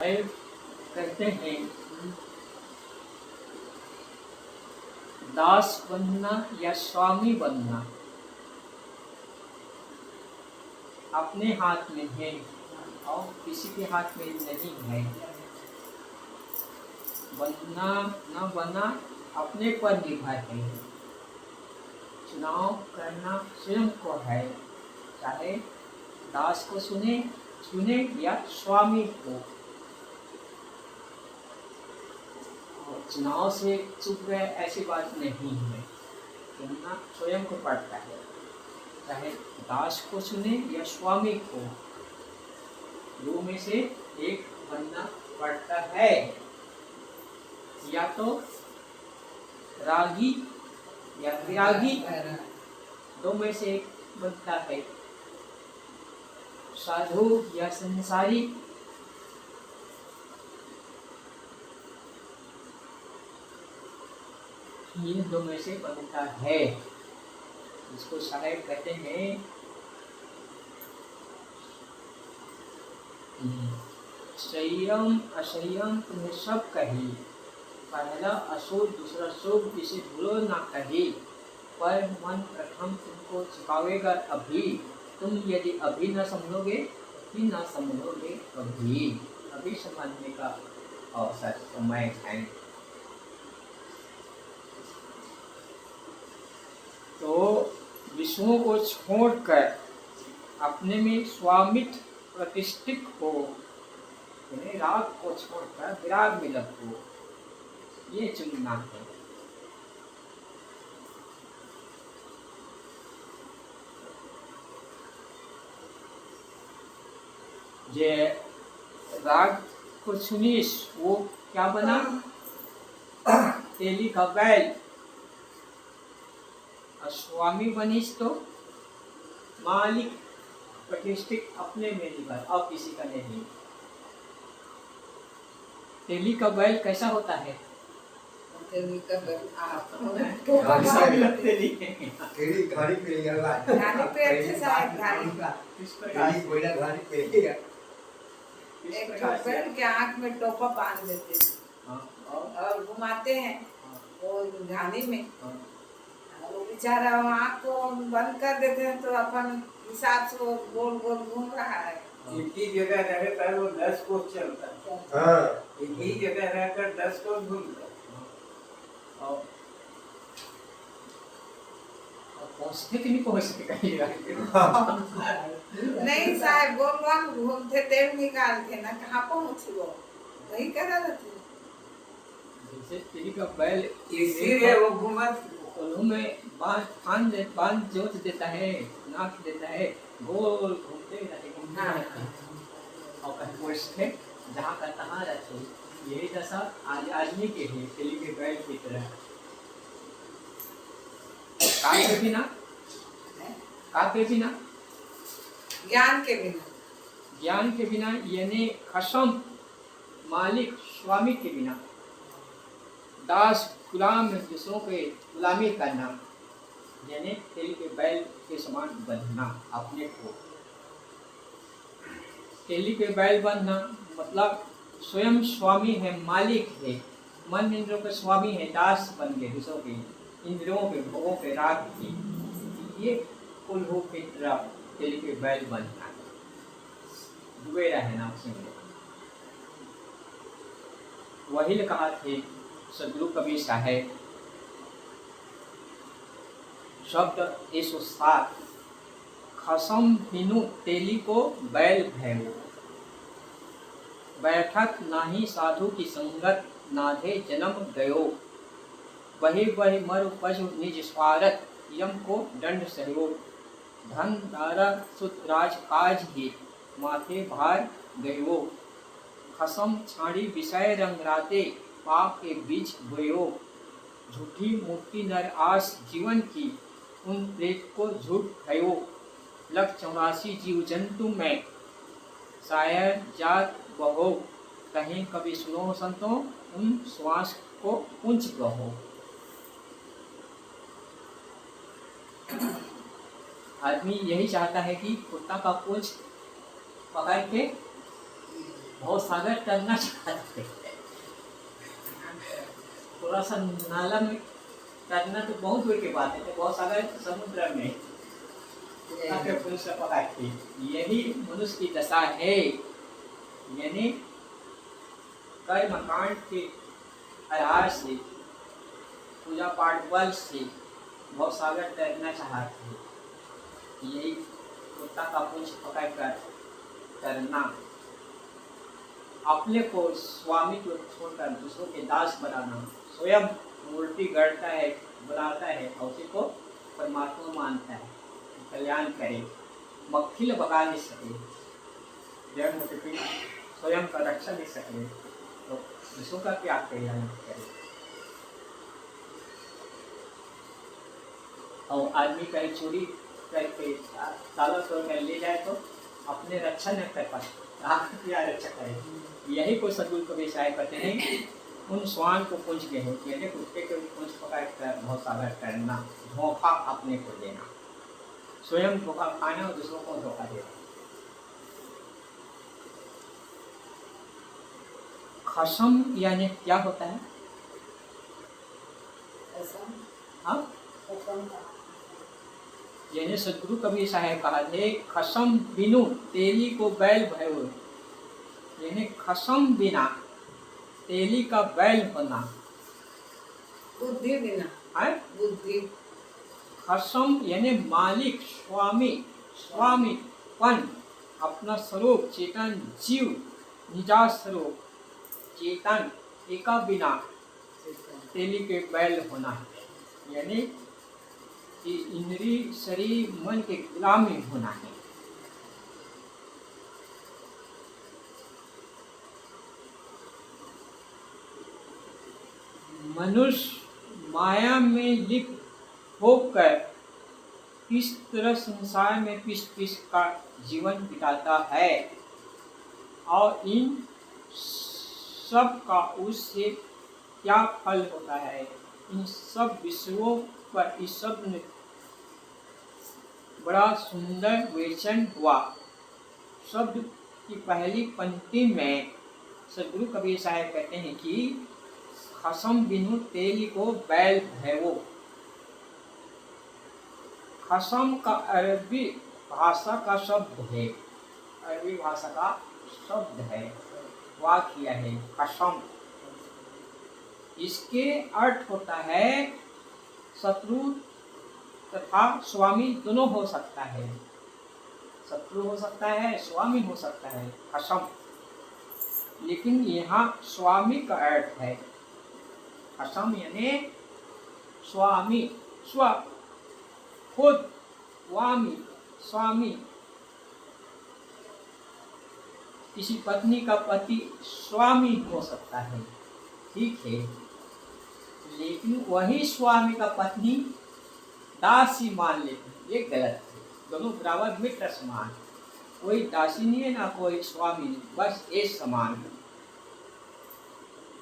कहते हैं दास बनना या स्वामी बनना अपने हाथ में है और किसी के हाथ में नहीं है। बनना न बना अपने पर निर्भर है। चुनाव करना स्वयं को है, चाहे दास को चुने या स्वामी को। चुनाव से चुप गए ऐसी बात नहीं है, चुनना स्वयं को पड़ता है, चाहे दास को चुने या स्वामी को, दो में से एक बनना पड़ता है। या तो रागी या विरागी, दो में से एक बनता है। साधु या संसारी, ये दो में से बनता है। इसको साहेब कहते हैं संयम असंयम तुम्हें सब कही, पहला अशोक दूसरा शोक जिसे भूलो ना कही, पर मन प्रथम तुमको चुकावेगा अभी, तुम यदि अभी न समझोगे अभी न समझोगे अभी समझने का अवसर समय है। तो विषयों को छोड़कर अपने में स्वामित्व प्रतिष्ठित हो, राग को छोड़कर विराग में लगो, ये चुनना है। जे राग को चुनीस वो क्या बना? तेली का बैल। स्वामी बनीस तो मालिक प्रतिष्ठित अपने में निभर और किसी का नहीं। तेली का बैल कैसा होता है? तेली का बैल तेली घाड़ी पे लगा घाड़ी पे अच्छे साहब घाड़ी का तेली कोयला घाड़ी पे है। एक बैल के आँख में टोपा बांध देते हैं और घुमाते हैं वो घानी में, वो बेचारा आँख को बंद कर देते हैं तो अपन हिसाब से वो गोल गोल घूम रहा है। एक ही जगह रहता है वो 10 कोस चलता है। हाँ, एक ही जगह रहकर 10 कोस घूमता है। पहुँचते कि नहीं पहुँचते कहीं? नहीं साहब गोल गोल घूमते तेल निकालते ना, कहाँ पहुँची वो वही करा रहती। जैसे तेली का बैल इसीलिए वो घुमा कोल्हू में बांध जोत देता है, नाक देता है, गोल घूमते रहते और कहीं पहुँचते जहाँ का तहाँ रहते। यही दशा आज आदमी के है, तेली के बैल की तरह। का के बिना ज्ञान के बिना, ज्ञान के बिना यानी खसम मालिक स्वामी के बिना, दास गुलाम दूसरों के गुलामी करना, यानी तेल के बैल के समान बनना अपने को। तेली के बैल बनना मतलब स्वयं स्वामी है, मालिक है, मन इंद्रियों के स्वामी है, दास बन गए दूसरों के, इंद्रियों के, भोगों के, राग की। ये कुल हो के तरफ तेली के बैल बनना है, डूबे रहना उसमें। वही कहा थे सदगुरु कबीर साहेब, शब्द 107, खसम बिनु तेली को बैल भयो, बैठक नाही साधु की संगत, नाधे जन्म गयो, वही वही मरु पशु निज स्वार्थ, यम को दंड सहयो, धन दारा सुत राज काज ही, माथे भार गयो, खसम छाड़ी विषय रंग राते, पाप के बीच बोयो, झूठी मूर्ति नर आस जीवन की, उन प्रेत को झूठ भयो, लख 84 जीव जंतु में, शायर जात बहो, कहीं कभी सुनो संतों, उन श्वास को पूंछ कहो। आदमी यही चाहता है कि कुत्ता का पूंछ पकड़ के भव सागर तैरना चाहते हैं। थोड़ा सा नाला में तैरना तो बहुत दूर की बात है, भव सागर समुद्र में आके पुरुष पकड़ती। यही मनुष्य की दशा है, यानी कर्म कांड के आधार से, पूजा पाठ बल से भव सागर तैरना चाहते हैं। यही कुत्ता का पूंछ पकड़ कर तैरना, अपने को स्वामी को छोड़कर दूसरों के दास बनाना, स्वयं मूर्ति गढ़ता है, बनाता है और उसी को परमात्मा मानता है, कल्याण करे, मक्खिल भगा नहीं सके, जड़ मुक्ति स्वयं का रक्षा नहीं सके तो दूसरों का क्या कल्याण करे। और आदमी कहीं चोरी करके ताला तोड़ कर ले जाए तो अपने रक्षा नहीं कर पाते, क्या रक्षा करे। यही को सदगुरु कबीर साहब कहते हैं, उन स्वान को पूंछ गए हो, यानी कुत्ते के पूंछ पकड़ कर भव सागर करना, धोखा अपने को देना, स्वयं धोखा खाना और दूसरों को धोखा देना। खसम यानी क्या होता है? हाँ, यानी सदगुरु कबीर साहब कहा थे, खसम बिनु तेली को बैल भयो, यानी खसम बिना तेली का बैल होना, बुद्धि बिना है बुद्धि। खसम यानी मालिक, स्वामी, स्वामीपन, अपना स्वरूप चेतन जीव, निजात स्वरूप चेतन एका बिना तेली के बैल होना है, यानी कि इंद्रिय शरीर मन के गुलाम में होना है। मनुष्य माया में लिप्त होकर किस तरह संसार में पिस का जीवन बिताता है और इन सब का उससे क्या फल होता है, इन सब विषयों पर इस सब ने बड़ा सुंदर विवेचन हुआ। शब्द की पहली पंक्ति में सदगुरु कबीर साहब कहते हैं कि खसम बिनु तेली को बैल भयो। खसम का अरबी भाषा का शब्द है, अरबी भाषा का शब्द है, वाक्य है खसम। इसके अर्थ होता है शत्रु तथा स्वामी दोनों हो सकता है, शत्रु हो सकता है, स्वामी हो सकता है, खसम। लेकिन यहाँ स्वामी का अर्थ है, खसम यानी स्वामी, स्व खुद, स्वामी, स्वामी। किसी पत्नी का पति स्वामी हो सकता है, ठीक है, लेकिन वही स्वामी का पत्नी दासी मान लेते हैं, ये गलत है। दोनों बराबर मित्र समान, कोई दासी नहीं है ना कोई स्वामी नहीं, बस एक समान है।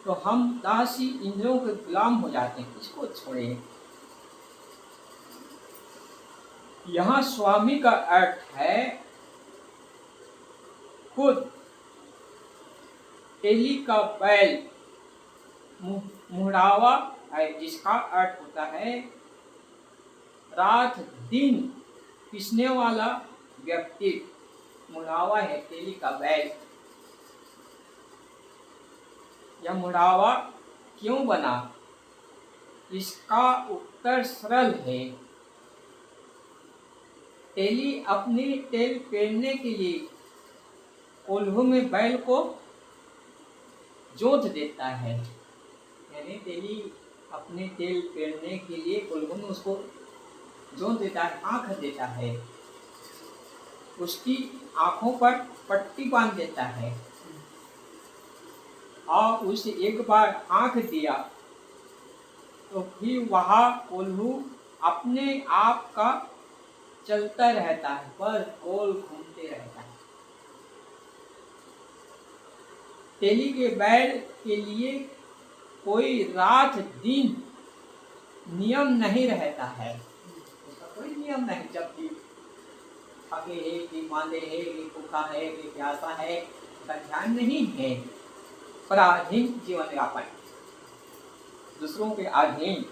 तो हम दासी इंद्रियों के गुलाम हो जाते हैं, इसको छोड़े। यहाँ स्वामी का अर्थ है खुद, तेली का बैल मुहरावा है, जिसका अर्थ होता है रात दिन पिसने वाला व्यक्ति, मुहरावा है तेली का बैल। यह मुहरावा क्यों बना, इसका उत्तर सरल है। तेली अपनी तेल पेरने के लिए कोल्हू में बैल को जोत देता है, यानी तेली अपने तेल पेरने के लिए कोल्हू में उसको जोत देता है, आँख देता है, उसकी आँखों पर पट्टी बांध देता है और उसे एक बार आँख दिया तो फिर वह कोल्हू अपने आप का चलता रहता है, पर गोल घूमते रहता है। तेली के बैल के लिए कोई रात दिन नियम नहीं रहता है, उसका कोई नियम नहीं। जब भी थके है कि मांदे है कि भूखा है कि प्यासा है, उनका ध्यान नहीं है। पराधीन जीवन यापन, दूसरों के अधीन।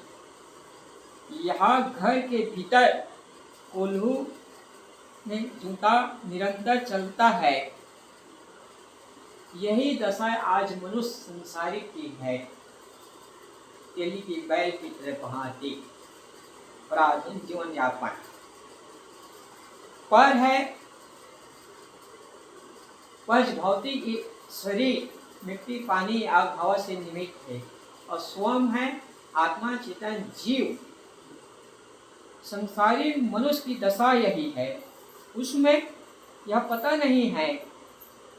यहाँ घर के भीतर कोल्हू में जूता निरंतर चलता है। यही दशा आज मनुष्य संसारिक की है। तेली की बैल की तरह बहाती पराधीन जीवन यापन। पर है पंच भौतिक शरीर मिट्टी पानी आग हवा से निमित्त है और स्वयं है आत्मा चेतन जीव। संसारी मनुष्य की दशा यही है। उसमें यह पता नहीं है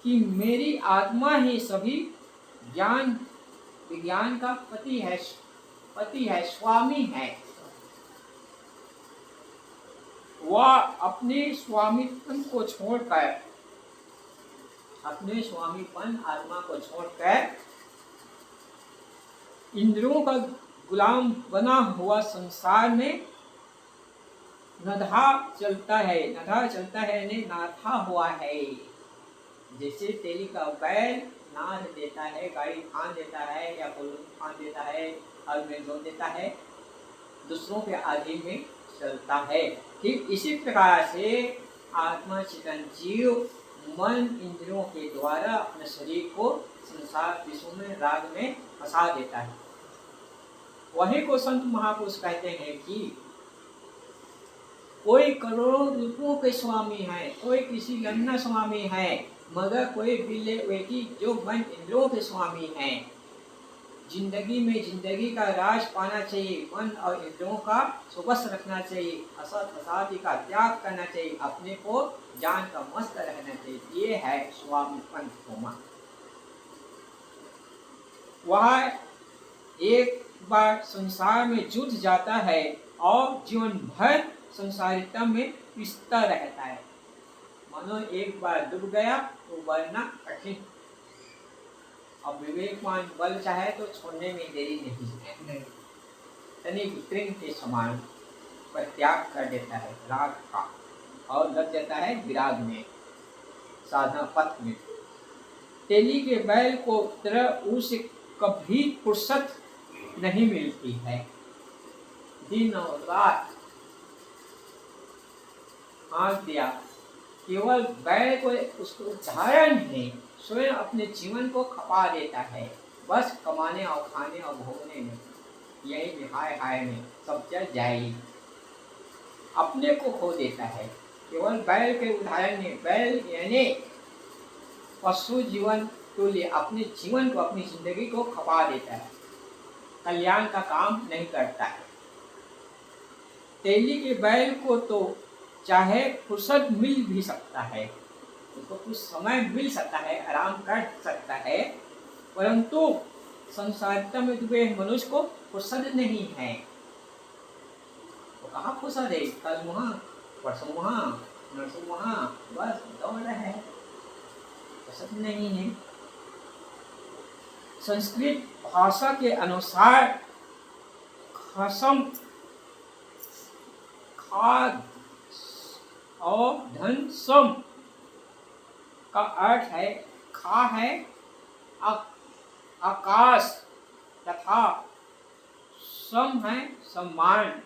कि मेरी आत्मा ही सभी ज्ञान विज्ञान का पति है, स्वामी है। वह अपने स्वामीपन को छोड़कर, अपने स्वामीपन आत्मा को छोड़कर इंद्रियों का गुलाम बना हुआ संसार में नधा चलता है। नधा चलता है यानी नाथा हुआ है। जैसे तेली का बैल नाद देता है, गाड़ी फान देता है या कोल्हू फान देता है, हल में जोत देता है, दूसरों के अधीन में चलता है। ठीक इसी प्रकार से आत्मा चेतन जीव मन इंद्रियों के द्वारा अपने शरीर को संसार विश्व में राग में फंसा देता है। वही को संत महापुरुष कहते हैं कि कोई करोड़ों रूपों के स्वामी है, कोई किसी लन्ना स्वामी है, मगर कोई बिल्ले बेटी जो मन इंद्रियों के स्वामी है। जिंदगी में जिंदगी का राज पाना चाहिए, मन और इंद्रियों का सुबस रखना चाहिए, असत असादी का त्याग करना चाहिए, अपने को जान का मस्त रहना चाहिए। ये है स्वामीपन होमा। वह एक बार संसार में जुट जाता है और जीवन भर संसारिता में पिसता रहता है। मानो एक बार डूब गया तो वरना कठिन। अब विवेकवान बल चाहे तो छोड़ने में देरी नहीं है। तनिक तृण के समान परित्याग कर देता है राग का और लग जाता है विराग में, साधना पथ में। तेली के बैल को तरह उसे कभी फुर्सत नहीं मिलती है। दिन और रात आंख दिया, केवल बैल को उसको धारण है, स्वयं अपने जीवन को खपा देता है, बस कमाने और खाने और भोगने में, यही हाय हाय में सब चल जाएगी। अपने को खो देता है। केवल बैल के उदाहरण में, बैल यानी पशु जीवन के लिए अपने जीवन को, अपनी जिंदगी को खपा देता है, कल्याण का काम नहीं करता है। तेली के बैल को तो चाहे फुर्सत मिल भी सकता है, उसको कुछ समय मिल सकता है, आराम कर सकता है, परंतु संसारिता में डूबे मनुष्य को फुर्सत नहीं है। तो कहाँ फुर्सत है? कल वहाँ, परसों वहाँ, नरसों वहाँ, बस दौड़ रहे हैं, फुर्सत नहीं है। संस्कृत भाषा के अनुसार खसम, खाद और धन सम का अर्थ है, खा है आकाश तथा सम है सम्मान।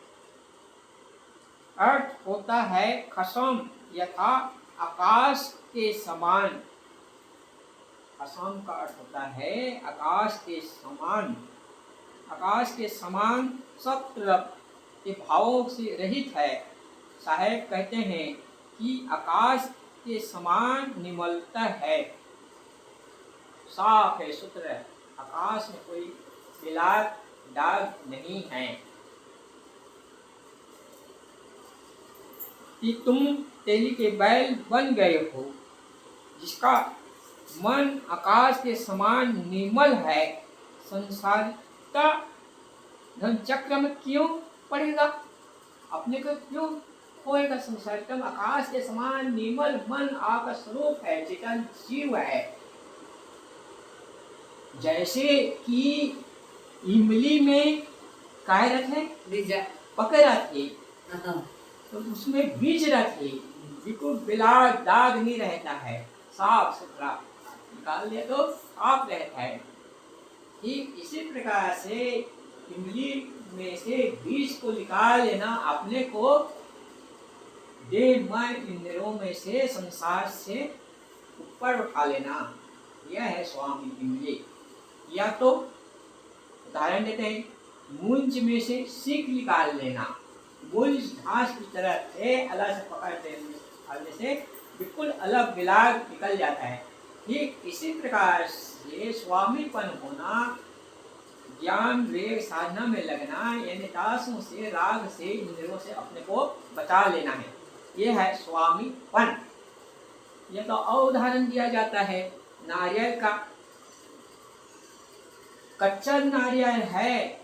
अर्थ होता है खसम यथा आकाश के समान। खसम का अर्थ होता है आकाश के समान। आकाश के समान सब तरफ के भावों से रहित है। साहेब कहते हैं कि आकाश के समान निर्मलता है, साफ है, शुद्ध है, आकाश में कोई मिलाप दाग नहीं है। कि तुम तेली के बैल बन गए हो, जिसका मन आकाश के समान निर्मल है, संसारिता धन चक्र में क्यों पड़ेगा? अपने को क्यों खोएगा? संसारिता में आकाश के समान निर्मल मन आपका स्वरूप है, चेतन जीव है। जैसे कि इमली में काय रखे, पकड़ा थे, तो उसमें बीज रखे, बिल्कुल बिला दाग नहीं रहता है, साफ सुथरा। निकाल ले तो साफ रहता है। ठीक इसी प्रकार से इमली में से बीज को निकाल लेना, अपने को देह मन इंद्रियों में से संसार से ऊपर उठा लेना, यह है स्वामी इमली। या तो उदाहरण देते हैं, मूंज में से सीख निकाल लेना। मूंज घास की तरह से अलग से पकड़ देने से बिल्कुल अलग विलाग निकल जाता है। ठीक इसी प्रकार से स्वामीपन होना, ज्ञान वेग साधना में लगना, यानी दासों से राग से इंद्रियों से अपने को बचा लेना है, ये है स्वामीपन। यह तो और उदाहरण दिया जाता है नारियल का। कच्चा नारियल है,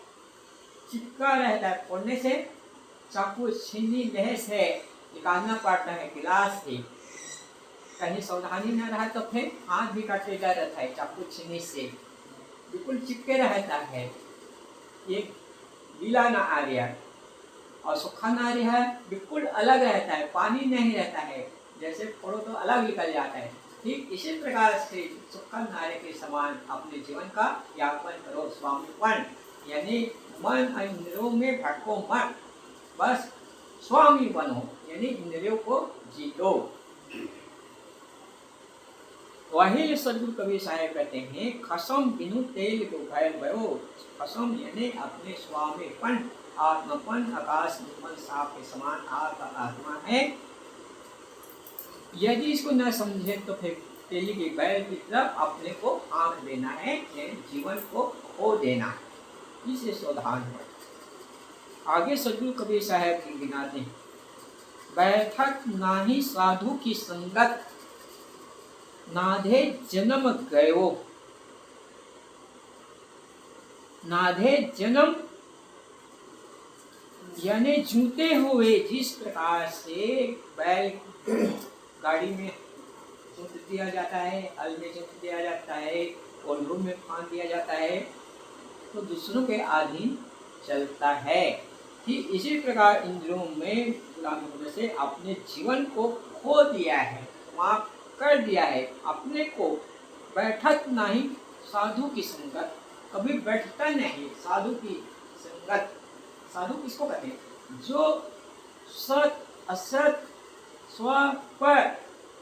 चिपका रहता है, फोड़ने से चाकू छीनी लहे से निकालना पड़ता है गिलास से। कहीं सावधानी न रहा तो फिर हाथ भी कटेगा रहता है चाकू छीनी से, बिल्कुल चिपके रहता है। एक गीला नारियल और सूखा नारियल बिल्कुल अलग रहता है, पानी नहीं रहता है, जैसे फोड़ो तो अलग निकल जाता है। ठीक इसी प्रकार से सूखा नारियल के समान अपने जीवन का यापन करो स्वामीपन, यानी मन और इंद्रियों में भटको मत, बस स्वामी बनो, यानी इंद्रियों को जीतो। वही सदगुरु कबीर साहब कहते हैं, खसम बिनु तेल को भैल भयो। खसम यानी अपने स्वामीपन, आत्मपन, आकाश निर्मल साफ के समान आत्मा है। यदि इसको न समझे तो फिर तेली के बैल की तरफ अपने को आंख देना है, जीवन को खो देना है, इसे सावधान है। आगे सदगुरु कबीर साहब जी गिनाते हैं, बैठक नाही साधु की संगत, नाधे जन्म गयो। नाधे जन्म यानी जूते हुए, जिस प्रकार से बैल गाड़ी में जूत दिया जाता है, हल में जूत दिया जाता है, कोल्हू में फान दिया जाता है, तो दूसरों के अधीन चलता है। ठीक इसी प्रकार इंद्रियों में गुलामी होने से अपने जीवन को खो दिया है, समाप्त कर दिया है अपने को। बैठक नहीं साधु की संगत, कभी बैठता नहीं साधु की संगत। साधु किसको कहते हैं? जो सत असत स्व पर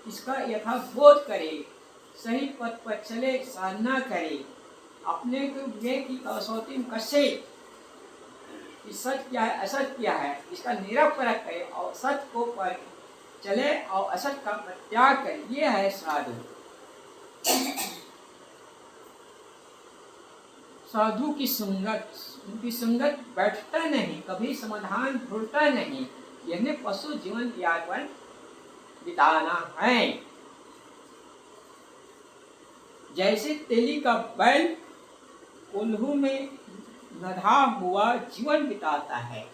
इसका यथाबोध करे, सही पथ पर चले, साधना करे, अपने को विवेक की कसौटी में कसे कि सच क्या है असत क्या है, इसका निरापरक करे और सच को पर चले और असत का त्याग करे, ये है साधु। साधु की संगत, उनकी संगत बैठता नहीं, कभी समाधान ढूंढता नहीं, यानी पशु जीवन यापन बिताना है। जैसे तेली का बैल कोल्हू में नधा हुआ जीवन बिताता है,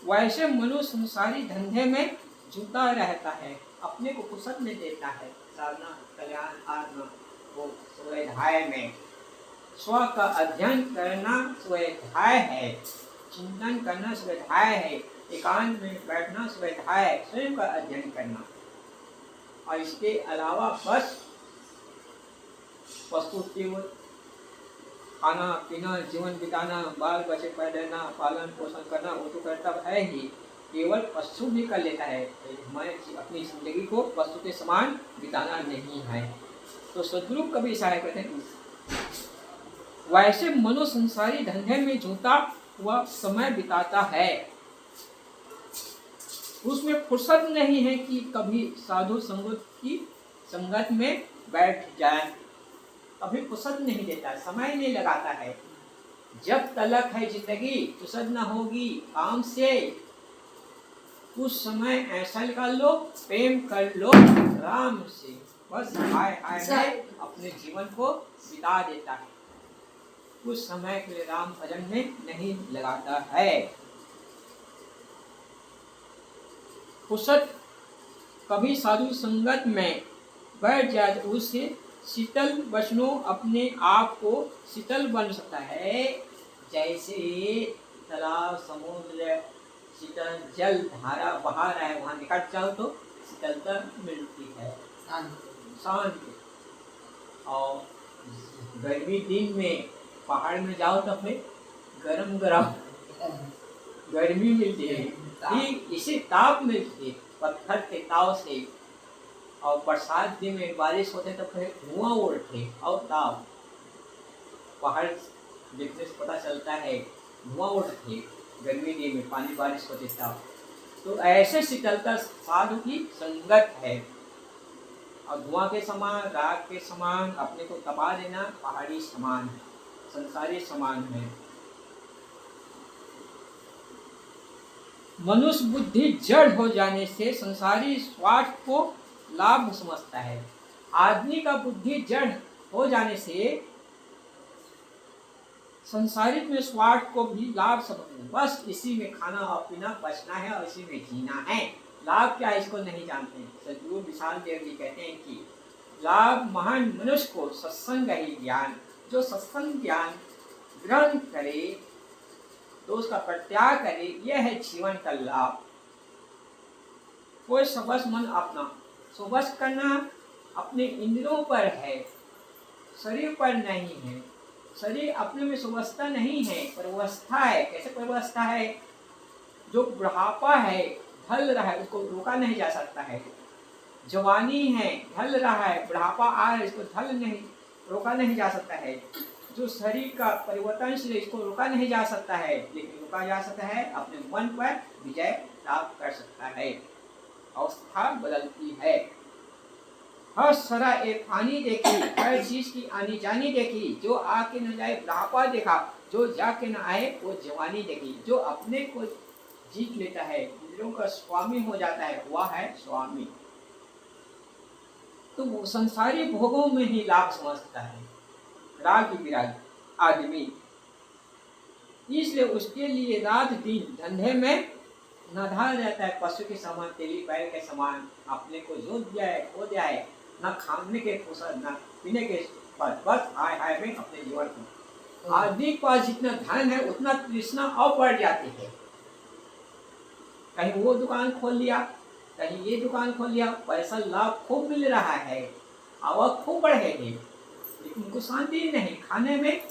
वैसे मनुष्य संसारी धंधे में जुटा रहता है, अपने को फुर्सत नहीं देता है। साधना कल्याण आत्मा वो स्वाध्याय में, स्व का अध्ययन करना स्वाध्याय है, चिंतन करना स्वाध्याय है, एकांत में बैठना स्वाध्याय है, स्वयं का अध्ययन करना। और इसके अलावा बस वस्तु केवल खाना पीना, जीवन बिताना, बाल बच्चे पैदा, पालन पोषण करना, वो तो कर्तव्य है ही, केवल पशु भी कर लेता है। हमारे अपनी जिंदगी को पशु के समान बिताना नहीं है। तो सदगुरु कबीर साहब कहते हैं, वैसे मनो संसारी धंधे में जुटा हुआ समय बिताता है, उसमें फुर्सत नहीं है कि कभी साधु संगत की संगत में बैठ जाए, कभी फुर्सत नहीं देता, समय नहीं लगाता है। जब तलक है जिंदगी फुर्सत न होगी काम से, उस समय ऐसा निकाल लो, प्रेम कर लो राम से, बस हाय हाय में अपने जीवन को बिता देता है, उस समय के लिए राम भजन में नहीं लगाता है। फुर्सत कभी साधु संगत में बैठ जाए तो उससे शीतल वचनों अपने आप को शीतल बन सकता है। जैसे तालाब समुद्र शीतल जल धारा बहा रहा है, वहाँ निकट जाओ तो शीतलता मिलती है, शांत। और गर्मी दिन में पहाड़ में जाओ तो फिर गरम गरम गर्मी मिलती है, ठीक इसी ताप मिलती है पत्थर के ताव से। और बरसात दिन में बारिश होते तो फिर धुआं उड़ते और ताप, पहाड़ देखने से पता चलता है धुआं उड़ते गर्मी दिन में, पानी बारिश होते तब। तो ऐसे शीतलता साधु की संगत है। और धुआं के समान, राग के समान अपने को तपा देना पहाड़ी समान है, संसारी समान है। मनुष्य बुद्धि जड़ हो जाने से संसारी स्वार्थ को लाभ समझता है। आदमी का बुद्धि जड़ हो जाने से संसारिक में स्वार्थ को भी लाभ समझना, बस इसी में खाना और पीना, बचना है और इसी में जीना है। लाभ क्या है इसको नहीं जानते। सदगुरु विशाल देव जी कहते हैं कि लाभ महान मनुष्य को सत्संग ही ज्ञान, जो सत्संग ज्ञान ग्रहण करे तो उसका प्रत्याग करे, यह है जीवन का लाभ। कोई सबस मन अपना सुबस करना अपने इंद्रियों पर है, शरीर पर नहीं है। शरीर अपने में सुवस्था नहीं है, परवस्था है। कैसे परवस्था है? जो बुढ़ापा है, ढल रहा है, उसको रोका नहीं जा सकता है। जवानी है, ढल रहा है, बुढ़ापा आ रहा है, इसको ढल नहीं रोका नहीं जा सकता है। जो शरीर का परिवर्तनशील है, इसको रोका नहीं जा सकता है, लेकिन रोका जा सकता है, अपने मन पर विजय प्राप्त कर सकता है। अवस्था बदलती है। हर सरा एक आनी देखी, हर चीज की आनी जानी देखी। जो आके न जाए बुढ़ापा देखा, जो जाके न आए वो जवानी देखी। जो अपने को जीत लेता है, इंद्रियों का स्वामी हो जाता है, वह है स्वामी। तो वो संसारी भोगों में ही लाभ समझता है राग विराग आदमी। इसलिए उसके लिए रात दिन धंधे में नधा रहता है, पशु के समान, तेली बैल के समान। अपने को जो दिया है खो दिया है, न खाने के फुर्सत, न पीने के बाद, बस हाय हाय में अपने जीवन को। आदमी के पास जितना धन है उतना तृष्णा और बढ़ जाती है। कहीं वो दुकान खोल लिया, कहीं ये दुकान खोल लिया, पैसा लाभ खूब मिल रहा है, आवक खूब बढ़ेगी, लेकिन उनको शांति नहीं, खाने में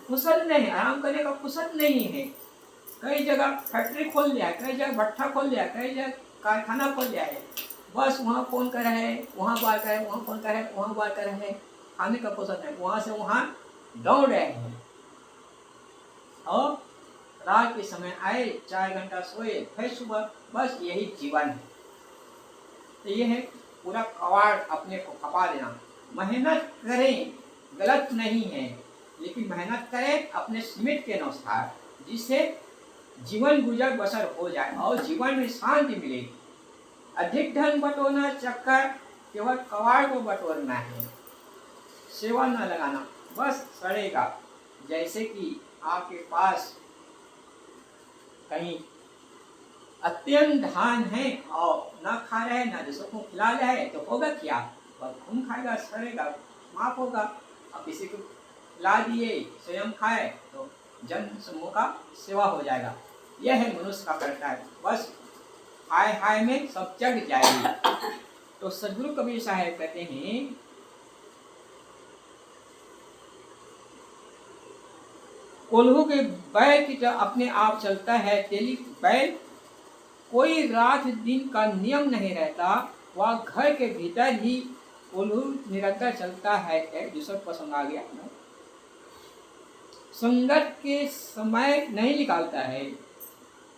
फुर्सत नहीं, आराम करने का फुर्सत नहीं है। कई जगह फैक्ट्री खोल लिया है, कई जगह भट्ठा खोल लिया है, कई जगह कारखाना खोल लिया है, बस वहाँ फोन कर रहे हैं, वहाँ बात कर रहे हैं, वहाँ फोन कर रहे हैं, वहाँ बात कर रहे हैं, खाने का फुर्सत नहीं, वहाँ से वहाँ दौड़ रहे हैं। और रात के समय आए, 4 घंटा सोए, फिर सुबह, बस यही जीवन है। तो ये है पूरा कवाड़ अपने को खपा देना। मेहनत करें, गलत नहीं है, लेकिन मेहनत करें अपने सीमित के अनुसार, जिससे जीवन गुजर बसर हो जाए और जीवन में शांति मिले। अधिक धन बटोरना चक्कर केवल कवाड़ को बटोरना है, सेवा न लगाना, बस सड़ेगा। जैसे कि आपके पास कहीं अत्यंत धान है और ना खा रहे, ना दूसरों को खिला रहे हैं, तो होगा क्या? बस खून खाएगा, सड़ेगा, माफ होगा। अब किसी को खिला दिए, स्वयं खाए, तो जन समूह का सेवा हो जाएगा। यह है मनुष्य का कर्तव्य। बस हाय हाय में सब जग जाएगी। तो सदगुरु कबीर साहब कहते हैं, कोल्हू के बैल की तरह अपने आप चलता है, तेली बैल कोई रात दिन का नियम नहीं रहता, वह घर के भीतर ही कोल्हू निरंतर चलता है। दूसरा पसंद आ गया ना? संगत के समय नहीं निकालता है।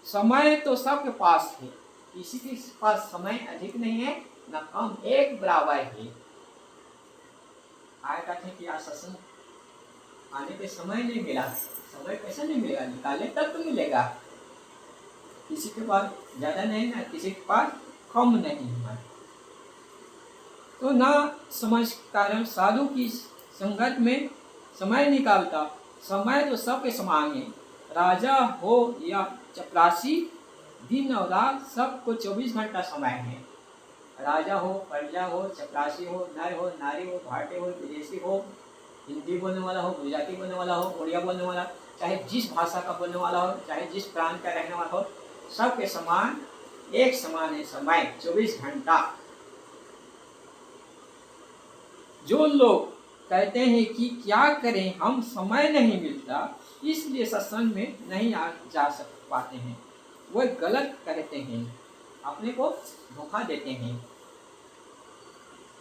समय तो सबके पास है, किसी के पास समय अधिक नहीं है ना कम, एक बराबर है। आया कहते हैं कि आज सत्संग आने पे समय नहीं मिला, समय कैसे नहीं मिलेगा? निकाले तब तो मिलेगा। किसी के पास ज्यादा नहीं ना, किसी के पास कम नहीं है। तो ना समझ कारण साधु की संगत में समय निकालता। समय तो सबके समान है, राजा हो या चपरासी, दिन और रात सबको 24 घंटा समय है। राजा हो, प्रजा हो, चपरासी हो, नर हो, नारी हो, भारतीय हो, विदेशी हो, हिंदी बोलने वाला हो, गुजराती बोलने वाला हो, उड़िया बोलने वाला, चाहे जिस भाषा का बोलने वाला हो, चाहे जिस प्रांत का रहने वाला हो, सबके समान एक समान है समय, 24 घंटा। जो लोग कहते हैं कि क्या करें, हम समय नहीं मिलता इसलिए सत्संग में नहीं जा पाते हैं, वह गलत कहते हैं, अपने को धोखा देते हैं।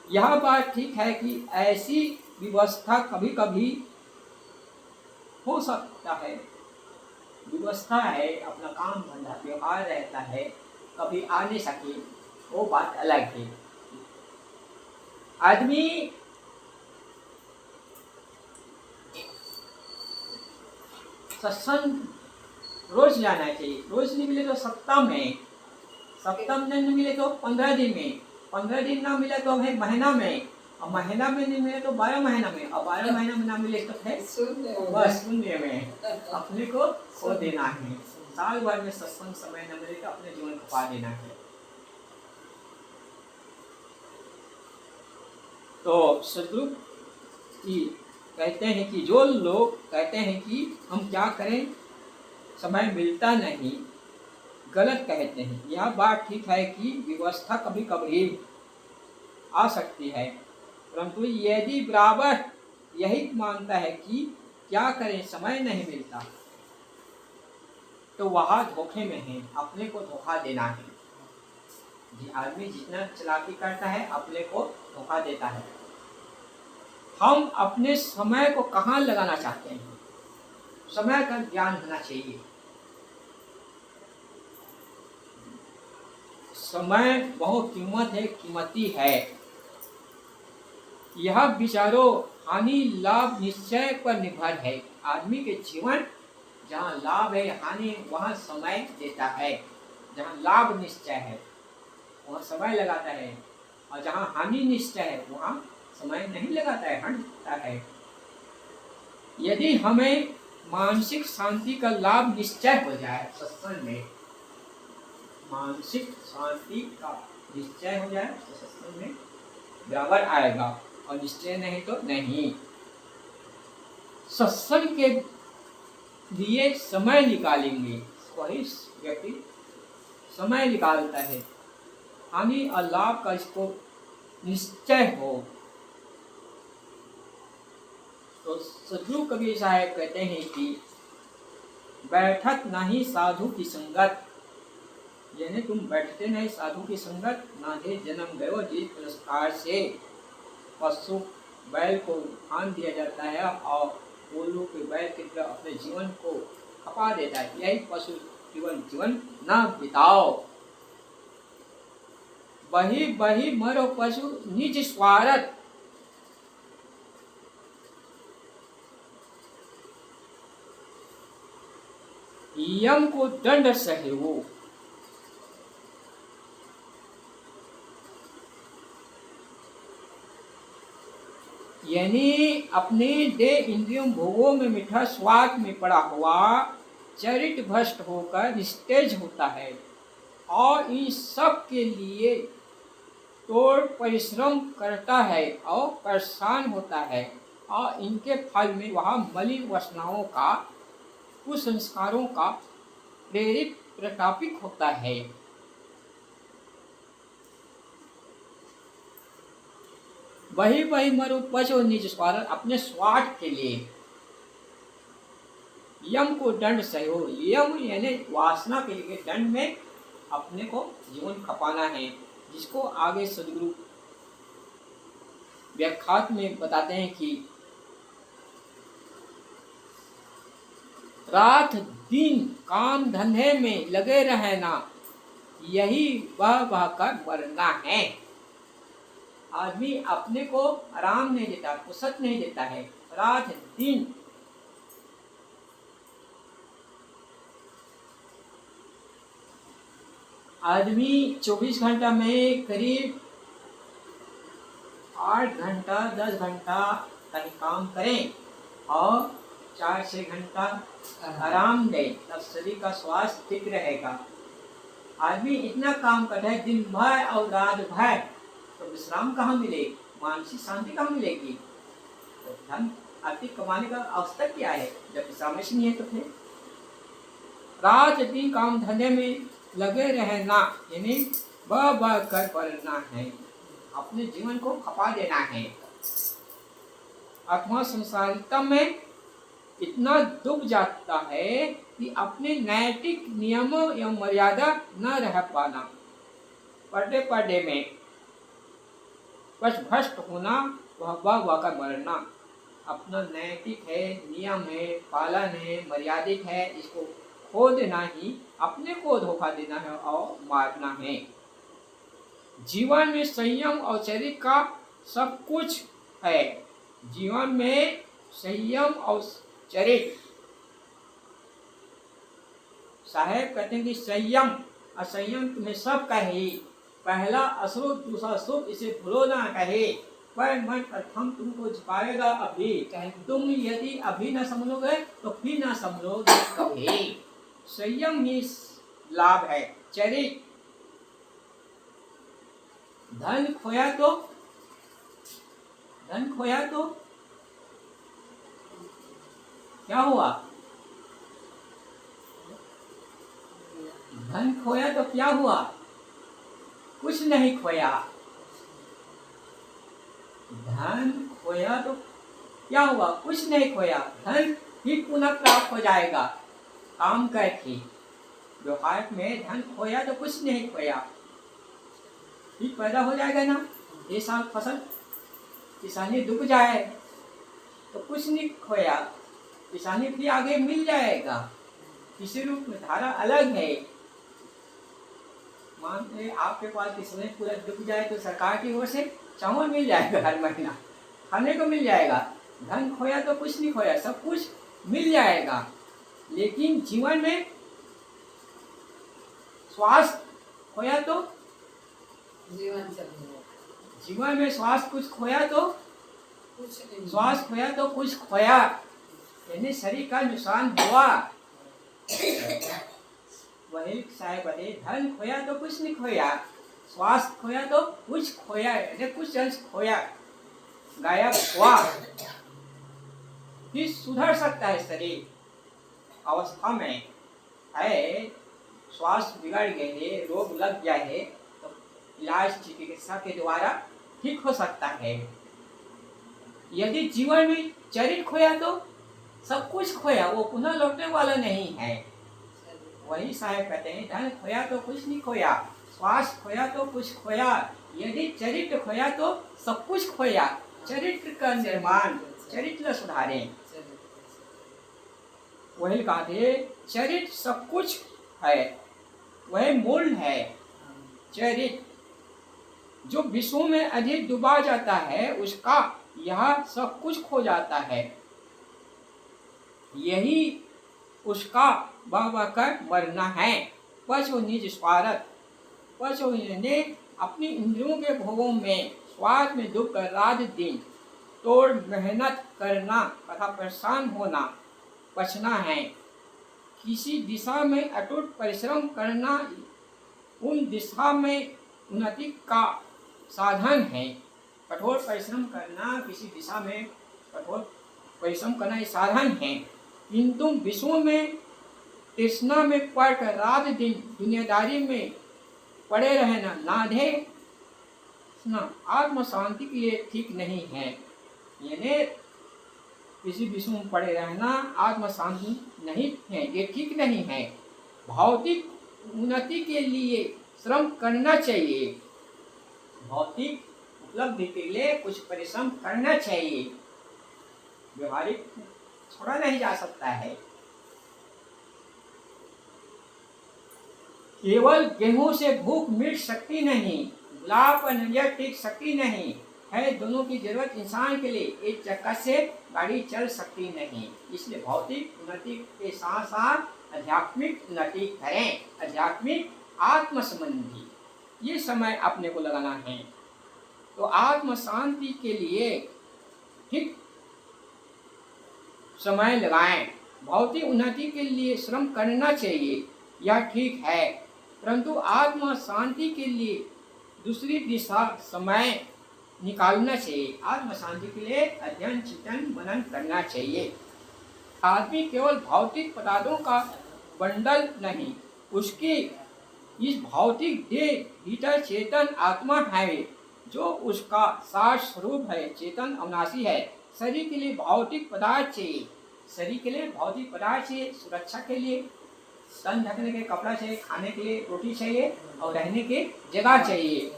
यह बात ठीक है कि ऐसी व्यवस्था कभी कभी हो सकता है, व्यवस्था है, अपना काम धंधा व्यवहार रहता है, कभी आ नहीं सके, वो बात अलग है। आदमी सत्संग रोज जाना चाहिए, रोज नहीं मिले तो सप्ताह में नहीं मिले तो 15 दिन में, 15 दिन ना मिले तो है महीना में, और महीना में नहीं मिले तो 12 महीना में, और 12 महीना में ना मिले तो है बस शून्य में। अपने को खो देना है। साल भर में सत्संग समय न मिले तो अपने जीवन को पा देना है। तो सदगुरु जी कहते हैं कि जो लोग कहते हैं कि हम क्या करें, समय मिलता नहीं, गलत कहते हैं। यह बात ठीक है कि व्यवस्था कभी कभी आ सकती है, परंतु यदि बराबर यही मानता है कि क्या करें समय नहीं मिलता, तो वह धोखे में है, अपने को धोखा देना है। आदमी जितना चालाकी करता है अपने को धोखा देता है। हम अपने समय को कहाँ लगाना चाहते हैं, समय का ज्ञान होना चाहिए। समय बहुत कीमती है। यह विचारों हानि लाभ निश्चय पर निर्भर है। आदमी के जीवन जहाँ लाभ है हानि वहाँ समय देता है, जहाँ लाभ निश्चय है वहाँ समय लगाता है, और जहाँ हानि निश्चय है वहाँ समय नहीं लगाता है, हटता है। यदि हमें मानसिक शांति का लाभ निश्चय हो जाए, सत्संग में मानसिक शांति का निश्चय हो जाए तो सत्संग में बराबर आएगा, और निश्चय नहीं तो नहीं। सत्संग के लिए समय निकालेंगे, वही व्यक्ति समय निकालता है, हानि और लाभ का इसको निश्चय हो। तो सदगुरु कबीर साहब कहते हैं कि बैठक नहीं साधु की संगत, यानी तुम बैठते नहीं साधु की संगत, ना दे जन्म गयो जिस पुरस्कार से पशु बैल को खान दिया जाता है और उल्लू के बैल की तरह अपने जीवन को खपा देता है, यही पशु जीवन न बिताओ। बही बही मरो पशु निज स्वार्थ, यम को दंड सहेवो। यानी अपने देह इंद्रियों भोगों में मीठा स्वाद में पड़ा हुआ चरित्र भ्रष्ट होकर निस्तेज होता है, और इन सब के लिए तोड़ परिश्रम करता है और परेशान होता है, और इनके फल में वह मलिन वासनाओं का, कुसंस्कारों का प्रेरित प्रतापिक होता है। वही मरु पशु निज स्वार्थ, अपने स्वार्थ के लिए यम को दंड सहयोग, यम यानी वासना के लिए दंड में अपने को जीवन खपाना है, जिसको आगे सदगुरु व्याख्यात में बताते हैं कि रात दिन काम धंधे में लगे रहना, यही वह कर मरना है। आदमी अपने को आराम नहीं देता, फुर्सत नहीं देता है, रात दिन आदमी 24 घंटा में करीब 8 घंटा 10 घंटा कहीं काम करें और 4-6 घंटा आराम दे, तब शरीर का स्वास्थ्य ठीक रहेगा। आदमी इतना काम करता है दिन भर और रात भर, तो विश्राम कहाँ मिलेगी, मानसिक शांति कहाँ मिलेगी? तो धन आर्थिक कमाने का अवसर क्या है जब विश्राम नहीं है? तो फिर रात दिन काम धंधे में लगे रहना, यानी बह कर पड़ना है, अपने जीवन को खपा देना है। अथवा संसारिता में इतना डूब जाता है कि अपने नैतिक नियमों एवं मर्यादा न रह पाना, पढ़े पढ़े में बस भ्रष्ट होना, वह का मरना। अपना नैतिक है, नियम है, पालन है, मर्यादित है, इसको खो देना ही अपने को धोखा देना है और मारना है। जीवन में संयम और चरित्र का सब कुछ है। जीवन में संयम और चरित्र, साहेब कहते हैं कि संयम असंयम तुम्हें सब कहे, पहला अशुभ दूसरा शुभ, इसे भूलो ना कहे, पर मन प्रथम तुमको झुकाएगा अभी, तुम यदि अभी न समझोगे तो फिर न समझोगे कभी। संयम ही लाभ है। चरित्र, धन खोया तो क्या हुआ? धन खोया तो क्या हुआ? कुछ नहीं खोया। धन खोया तो क्या हुआ? कुछ नहीं खोया। धन फिर पुनः प्राप्त हो जाएगा काम करके। व्यवहार में धन खोया तो कुछ नहीं खोया, फिर पैदा हो जाएगा ना। ये साल फसल किसानी डूब जाए तो कुछ नहीं खोया, किसानी फिर आगे मिल जाएगा किसी रूप में। धारा अलग है। मानते आपके पास किसानी पूरा डूब जाए तो सरकार की ओर से चावल मिल जाएगा, हर महीना खाने को मिल जाएगा। धन खोया तो कुछ नहीं खोया, सब कुछ मिल जाएगा। लेकिन जीवन में स्वास्थ्य खोया तो जीवन में स्वास्थ्य कुछ खोया तो स्वास्थ्य खोया तो कुछ खोया, यानी शरीर का नुकसान हुआ। वही साहेब है, धन खोया तो कुछ नहीं खोया, स्वास्थ्य खोया तो कुछ खोया, यानी कुछ अंश खोया, गायब हुआ। फिर सुधर सकता है शरीर अवस्था में है, स्वास्थ्य बिगड़ गए है, रोग लग गया है तो इलाज चिकित्सा के द्वारा ठीक हो सकता है। यदि जीवन में चरित्र खोया तो सब कुछ खोया, वो पुनः लौटने वाला नहीं है। वही साहेब कहते हैं, धन खोया तो कुछ नहीं खोया, स्वास्थ्य खोया तो कुछ खोया, यदि चरित्र खोया तो सब कुछ खोया। चरित्र का निर्माण, चरित्र सुधारें। वही कहते चरित्र सब कुछ है, वह मूल है। चरित्र जो विश्व में अधिक डूबा जाता है उसका यह सब कुछ खो जाता है। यही उसका बह कर मरना है। पशु निज स्वार्थ, पशु ने अपनी इंद्रियों के भोगों में स्वार्थ में डूब कर रात दिन तोड़ मेहनत करना तथा परेशान होना बचना है। किसी दिशा में अटूट परिश्रम करना उन दिशा में उन्नति का साधन है। कठोर परिश्रम करना किसी दिशा में कठोर परिश्रम करना एक साधन है, किंतु विश्व में तृष्णा में पड़कर रात दिन दुनियादारी में पड़े रहना नाधे आत्म शांति के लिए ठीक नहीं है। यानी किसी विश्व में पड़े रहना आत्म शांति नहीं है, ये ठीक नहीं है। भौतिक उन्नति के लिए श्रम करना चाहिए, भौतिक उपलब्धि के लिए कुछ परिश्रम करना चाहिए, व्यवहारिक छोड़ा नहीं जा सकता है। केवल गेहूं से भूख मिट सकती नहीं, गुलाब पर नजर टिक सकती नहीं है। दोनों की जरूरत इंसान के लिए, एक चक्कर से गाड़ी चल सकती नहीं। इसलिए भौतिक उन्नति के साथ साथ आध्यात्मिक उन्नति करें, आध्यात्मिक आत्म संबंधी ये समय अपने को लगाना है। तो आत्म शांति के लिए ठीक समय लगाएं। भौतिक उन्नति के लिए श्रम करना चाहिए, यह ठीक है, परंतु आत्म शांति के लिए दूसरी दिशा समय निकालना चाहिए। आत्म शांति के लिए अध्ययन चिंतन मनन करना चाहिए। आदमी केवल भौतिक पदार्थों का बंडल नहीं, उसकी इस भौतिक देह भीतर चेतन आत्मा है जो उसका सार स्वरूप है, चेतन अविनाशी है। शरीर के लिए भौतिक पदार्थ चाहिए, शरीर के लिए भौतिक पदार्थ चाहिए, सुरक्षा के लिए तन ढकने के कपड़ा चाहिए, खाने के लिए रोटी चाहिए और रहने के जगह चाहिए।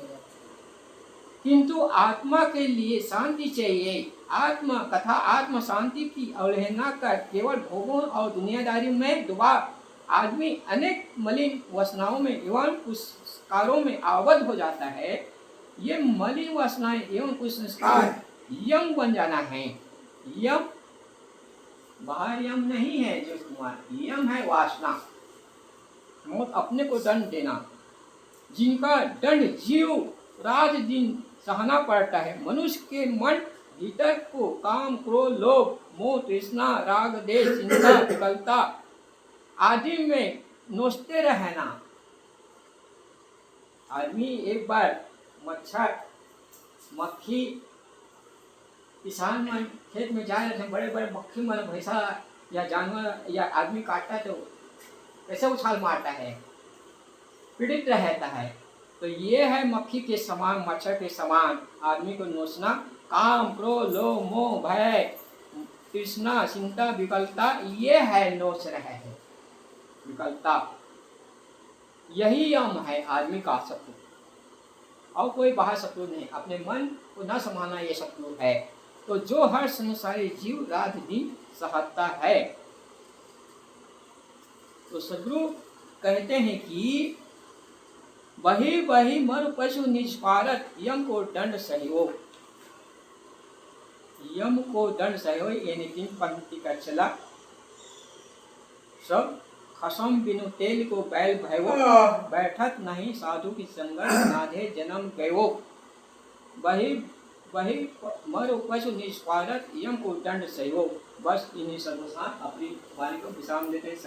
किंतु आत्मा के लिए शांति चाहिए। आत्मा तथा आत्म शांति की अवहेलना कर केवल भोगों और दुनियादारी में डूबा आदमी अनेक मलिन वासनाओं में एवं कुसंस्कारों में आबद्ध हो जाता है। ये मलिन वासनाएं एवं कुसंस्कार यम बन जाना है। यम बाहर यम नहीं है जो कुमार, यम है वासना, मौत अपने को दंड देना, जिनका दंड जीव रात दिन सहना पड़ता है। मनुष्य के मन भीतर को काम, क्रोध, लोभ, मोह, तृष्णा, राग, देश, चिंता, विकलता आदि में नोचते रहना। आदमी एक बार मच्छर, मक्खी, किसान मन खेत में जा रहे थे, बड़े बड़े मक्खी मन भैंसा या जानवर या आदमी काटता है तो कैसे उछाल मारता है, पीड़ित रहता है। तो ये है मक्खी के समान, मच्छर के समान आदमी को नोचना। काम, क्रोध, लोभ, मोह, भय, तृष्णा, चिंता, विकलता, ये है नोच रहे हैं, विकलता। यही यम है आदमी का शत्रु, और कोई बाहर शत्रु नहीं। अपने मन को न संभालना ये शत्रु है। तो जो हर संसारी जीव रात दिन सहता है। तो सदगुरु कहते हैं कि वही वही मर पशु निष्पारत यम को दंड सहयोग। यम को दंड सहयोग यानी 3 पंक्ति का चला। सब खसम बिनु तेल को बैल भयवो, बैठत नहीं साधु की संगत नाधे जन्म गयो। वही वही मर पशु निष्पारत यम को दंड सहयोग। बस इन्हीं सब के साथ अपनी वाणी को विश्राम देते हैं।